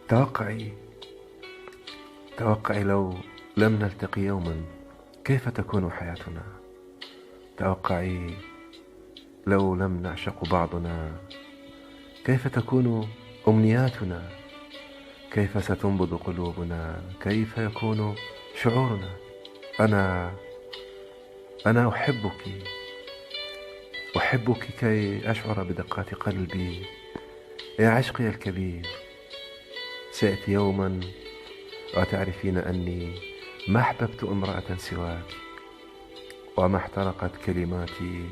توقعي توقعي لو لم نلتقي يوما، كيف تكون حياتنا؟ توقعي لو لم نعشق بعضنا، كيف تكون أمنياتنا؟ كيف ستنبض قلوبنا؟ كيف يكون شعورنا؟ أنا أنا أحبك كي أشعر بدقات قلبي. يا عشقي الكبير، سيأتي يوما وتعرفين أني ما أحببت امرأة سواك، وما احترقت كلماتي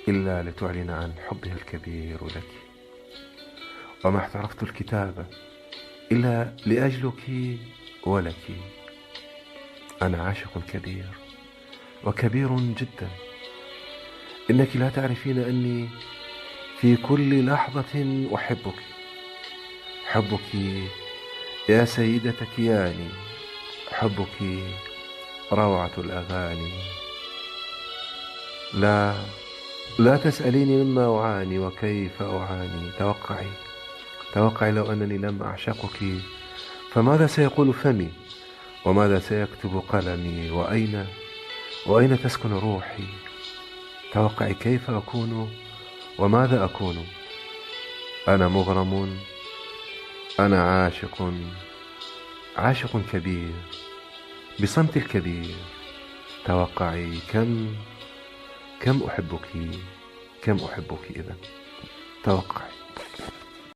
إلا لتعلن عن حبها الكبير لك، وما احترفت الكتابة إلا لأجلك ولك. أنا عاشق كبير وكبير جدا. إنك لا تعرفين أني في كل لحظة أحبك. حبك يا سيدة كياني، حبك روعة الأغاني. لا لا تسأليني مما أعاني وكيف أعاني. توقعي لو أنني لم أعشقك، فماذا سيقول فمي؟ وماذا سيكتب قلمي؟ وأين تسكن روحي؟ توقعي كيف أكون وماذا أكون. أنا مغرم، أنا عاشق كبير بصمت الكبير. توقعي كم أحبك إذا. توقعي.